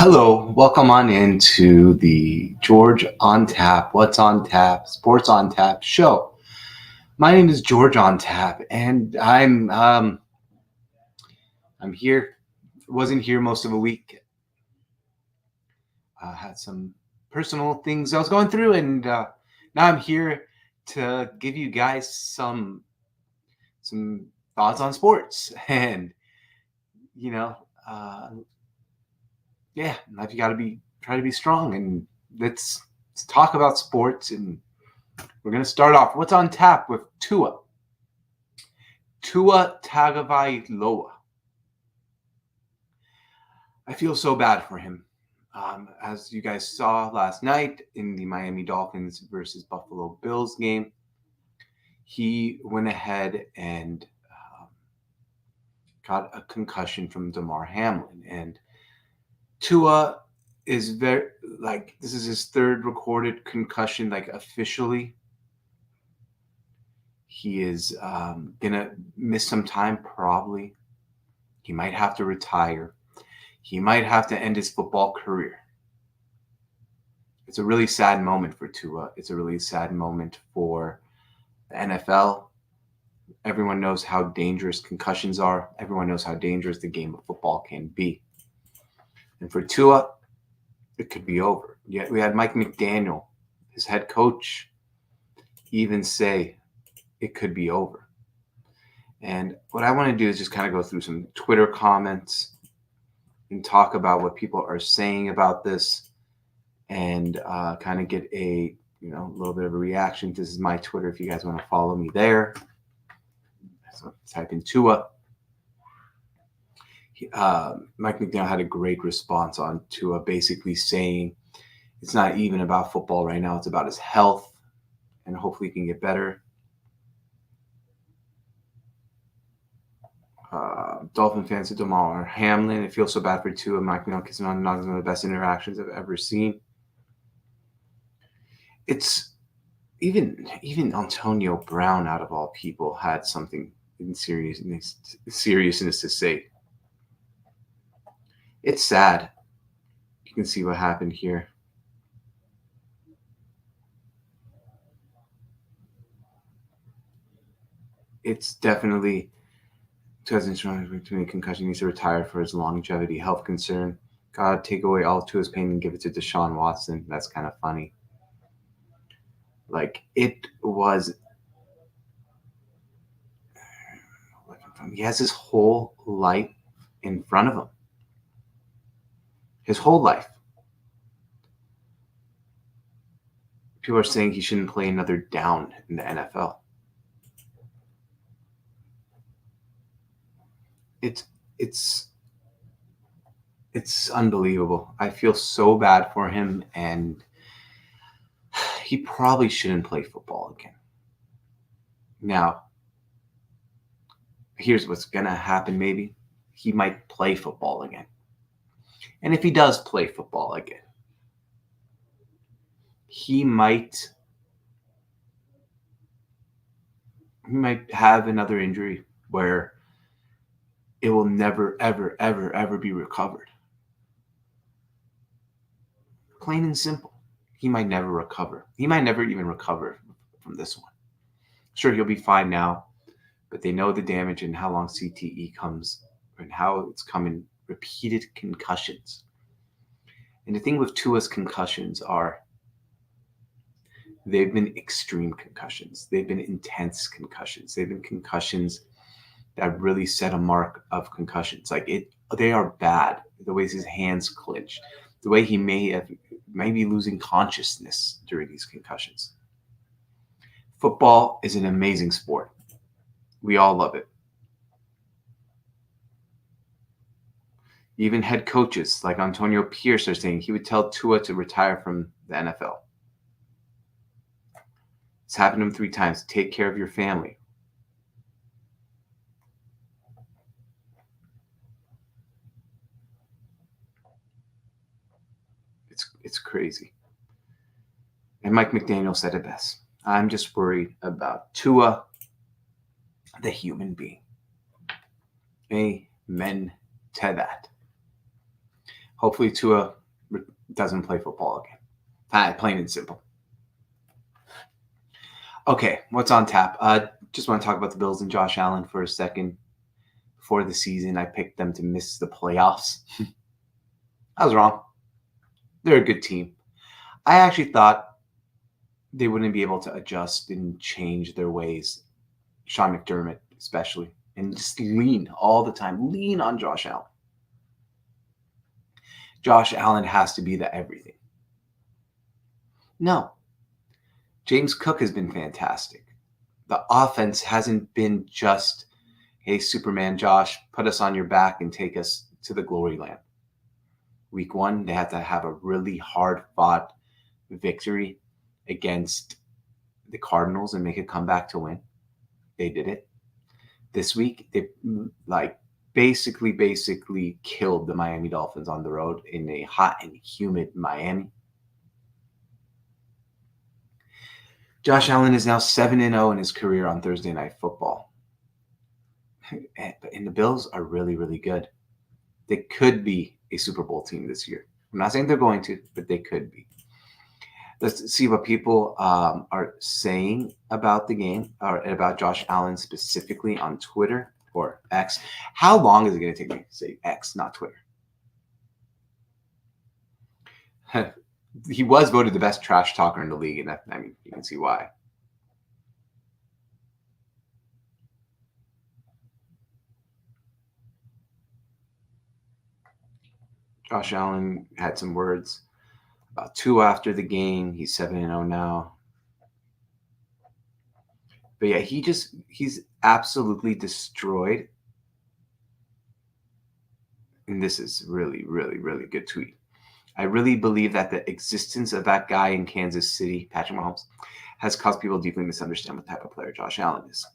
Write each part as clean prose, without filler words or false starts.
Hello, welcome on into the George on Tap, What's on Tap, Sports on Tap show. My name is George on Tap, and I'm here. Wasn't here most of a week. Had some personal things I was going through, and now I'm here to give you guys some thoughts on sports. And you know, uh, yeah, life you got to try to be strong, and let's talk about sports. And we're going to start off. What's on tap with Tua Tagovailoa. I feel so bad for him. As you guys saw last night in the Miami Dolphins versus Buffalo Bills game, he went ahead and got a concussion from Damar Hamlin. And Tua is this is his third recorded concussion, officially. He is gonna miss some time, probably. He might have to retire. He might have to end his football career. It's a really sad moment for Tua. It's a really sad moment for the NFL. Everyone knows how dangerous concussions are. Everyone knows how dangerous the game of football can be. And for Tua, it could be over. Yet we had Mike McDaniel, his head coach, even say it could be over. And what I want to do is just kind of go through some Twitter comments and talk about what people are saying about this, and kind of get a little bit of a reaction. This is my Twitter if you guys want to follow me there. So type in Tua. Mike McDaniel had a great response on Tua, basically saying it's not even about football right now. It's about his health, and hopefully he can get better. Dolphin fans at Damar Hamlin. It feels so bad for Tua. Mike McDaniel is one of the best interactions I've ever seen. It's even Antonio Brown, out of all people, had something in seriousness to say. It's sad. You can see what happened here. It's definitely 2020 concussion. Needs to retire for his longevity, health concern. God, take away all Tua's pain and give it to Deshaun Watson. That's kind of funny. It was. He has his whole life in front of him. His whole life. People are saying he shouldn't play another down in the NFL. It's unbelievable. I feel so bad for him, and he probably shouldn't play football again. Now, here's what's going to happen maybe. He might play football again. And if he does play football again, he might have another injury where it will never, ever, ever, ever be recovered. Plain and simple. He might never recover. He might never even recover from this one. Sure, he'll be fine now, but they know the damage and how long CTE comes and how it's coming. Repeated concussions. And the thing with Tua's concussions are they've been extreme concussions. They've been intense concussions. They've been concussions that really set a mark of concussions. They are bad. The way his hands clench, the way he may be losing consciousness during these concussions. Football is an amazing sport. We all love it. Even head coaches like Antonio Pierce are saying he would tell Tua to retire from the NFL. It's happened to him 3 times. Take care of your family. It's crazy. And Mike McDaniel said it best. I'm just worried about Tua, the human being. Amen to that. Hopefully Tua doesn't play football again. Plain and simple. Okay, what's on tap? Just want to talk about the Bills and Josh Allen for a second. Before the season, I picked them to miss the playoffs. I was wrong. They're a good team. I actually thought they wouldn't be able to adjust and change their ways. Sean McDermott, especially, and just lean all the time. Lean on Josh Allen. Josh Allen has to be the everything. No. James Cook has been fantastic. The offense hasn't been just, hey, Superman Josh, put us on your back and take us to the glory land. Week 1, they had to have a really hard-fought victory against the Cardinals and make a comeback to win. They did it. This week, they basically killed the Miami Dolphins on the road in a hot and humid Miami. Josh Allen is now 7-0 in his career on Thursday Night Football. And the Bills are really, really good. They could be a Super Bowl team this year. I'm not saying they're going to, but they could be. Let's see what people are saying about the game or about Josh Allen specifically on Twitter or X. How long is it going to take me to say X, not Twitter? He was voted the best trash talker in the league, and I mean, you can see why. Josh Allen had some words about Tua after the game. He's 7-0 now. But yeah, he's absolutely destroyed. And this is really, really, really good tweet. I really believe that the existence of that guy in Kansas City, Patrick Mahomes, has caused people to deeply misunderstand what type of player Josh Allen is.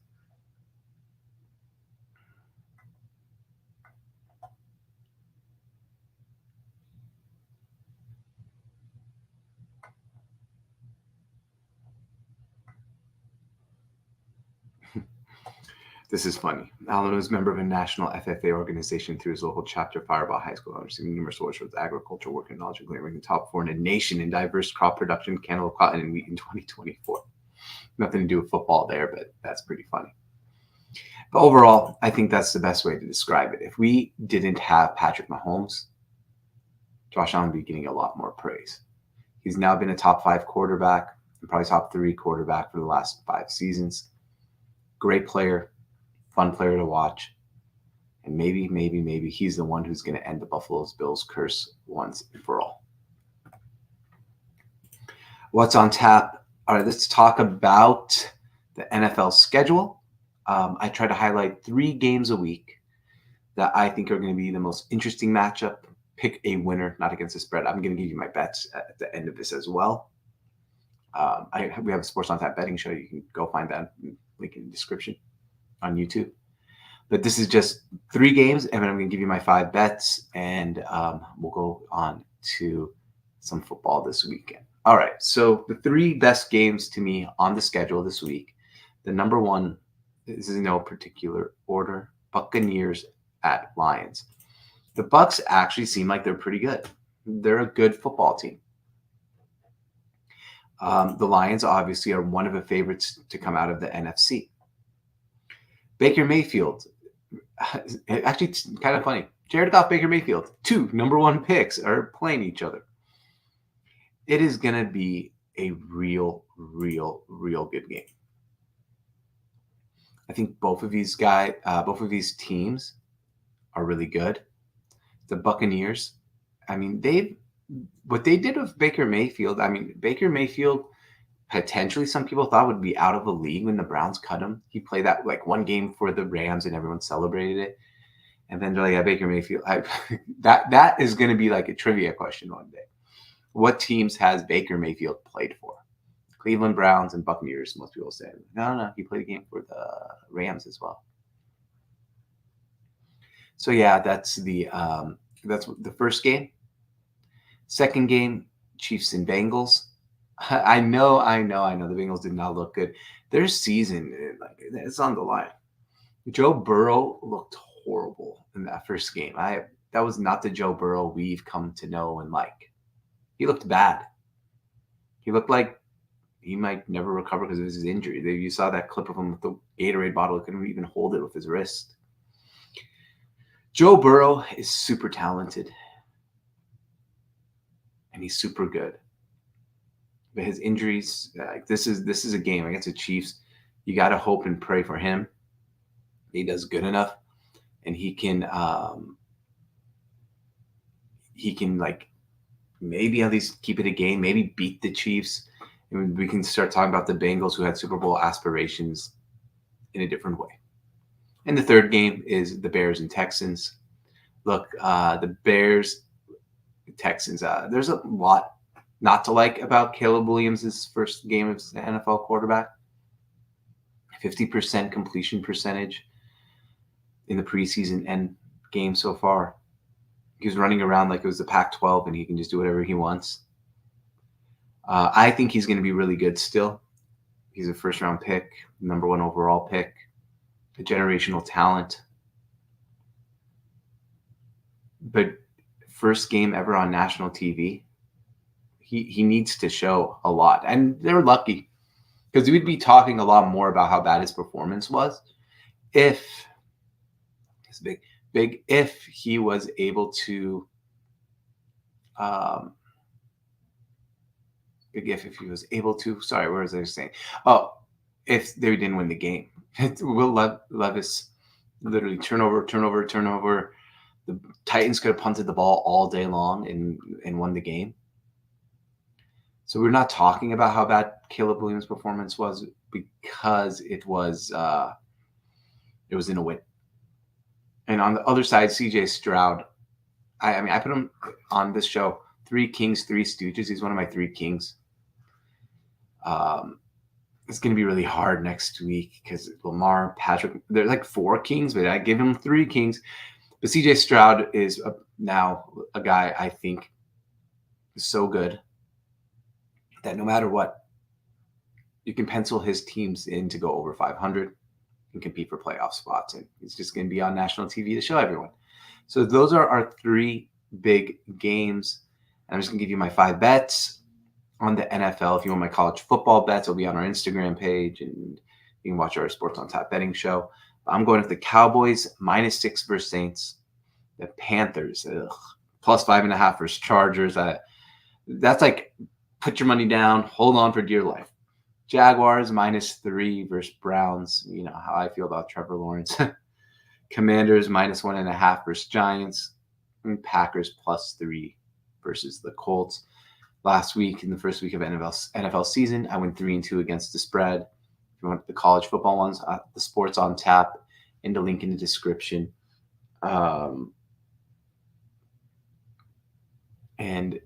This is funny. Allen was a member of a national FFA organization through his local chapter, Firebaugh High School, receiving numerous awards for his agriculture work and knowledge, including ranking top 4 in the nation in diverse crop production, cantaloupe, cotton, and wheat in 2024. Nothing to do with football there, but that's pretty funny. But overall, I think that's the best way to describe it. If we didn't have Patrick Mahomes, Josh Allen would be getting a lot more praise. He's now been a top 5 quarterback and probably top 3 quarterback for the last 5 seasons. Great player. Fun player to watch. And maybe he's the one who's going to end the Buffalo Bills curse once and for all. What's on tap? All right, let's talk about the NFL schedule. I try to highlight 3 games a week that I think are going to be the most interesting matchup. Pick a winner, not against the spread. I'm going to give you my bets at the end of this as well. We have a Sports on Tap betting show. You can go find that link in the description on YouTube. But this is just 3 games, and I'm going to give you my 5 bets, and we'll go on to some football this weekend. All right, so the 3 best games to me on the schedule this week. The number 1 is in no particular order, Buccaneers at Lions. The Bucs actually seem like they're pretty good. They're a good football team. The Lions obviously are one of the favorites to come out of the NFC. Baker Mayfield, actually it's kind of funny. Jared Goff, Baker Mayfield, 2 number 1 picks are playing each other. It is going to be a real good game. I think both of these teams are really good. The Buccaneers, I mean, what they did with Baker Mayfield, Baker Mayfield potentially some people thought would be out of the league when the Browns cut him. He played that like 1 game for the Rams and everyone celebrated it. And then they're like, yeah, Baker Mayfield. That is going to be like a trivia question one day. What teams has Baker Mayfield played for? Cleveland Browns and Buccaneers, most people say. No, he played a game for the Rams as well. So yeah, that's the first game. Second game, Chiefs and Bengals. I know the Bengals did not look good. Their season, it's on the line. Joe Burrow looked horrible in that first game. that was not the Joe Burrow we've come to know and like. He looked bad. He looked like he might never recover because of his injury. You saw that clip of him with the Gatorade bottle. He couldn't even hold it with his wrist. Joe Burrow is super talented. And he's super good. But his injuries, this is a game against the Chiefs. You got to hope and pray for him. He does good enough, and he can like maybe at least keep it a game, maybe beat the Chiefs, and we can start talking about the Bengals who had Super Bowl aspirations in a different way. And the third game is the Bears and Texans. Look, the Bears, Texans. There's a lot not to like about Caleb Williams' first game as an NFL quarterback. 50% completion percentage in the preseason and game so far. He was running around like it was the Pac-12 and he can just do whatever he wants. I think he's going to be really good still. He's a first-round pick, number 1 overall pick, a generational talent. But first game ever on national TV, he needs to show a lot. And they're lucky because we'd be talking a lot more about how bad his performance was if it's big if he was able to if he was able to, sorry, what was I saying? Oh, if they didn't win the game. Will Levis literally turnover. The Titans could have punted the ball all day long and won the game. So we're not talking about how bad Caleb Williams' performance was because it was in a win. And on the other side, CJ Stroud, I put him on this show, 3 Kings, 3 Stooges. He's one of my 3 Kings. It's going to be really hard next week because Lamar, Patrick, they're like 4 Kings, but I give him 3 Kings. But CJ Stroud is now a guy I think is so good that no matter what, you can pencil his teams in to go over 500 and compete for playoff spots. And he's just going to be on national TV to show everyone. So those are our 3 big games. And I'm just going to give you my 5 bets on the NFL. If you want my college football bets, it'll be on our Instagram page, and you can watch our Sports on Tap betting show. I'm going with the Cowboys -6 versus Saints. The Panthers +5.5 versus Chargers. That's like put your money down, hold on for dear life. Jaguars -3 versus Browns. You know how I feel about Trevor Lawrence. Commanders -1.5 versus Giants. And Packers +3 versus the Colts. Last week, in the first week of NFL season, I went 3-2 against the spread. If you want the college football ones, the Sports on Tap, and the link in the description. And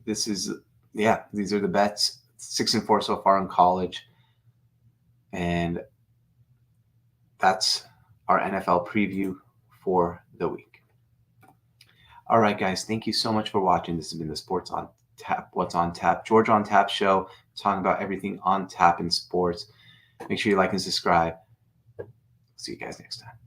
this is, these are the bets. 6-4 so far in college. And that's our NFL preview for the week. All right, guys, thank you so much for watching. This has been the Sports on Tap, What's on Tap, George on Tap show, talking about everything on tap in sports. Make sure you like and subscribe. See you guys next time.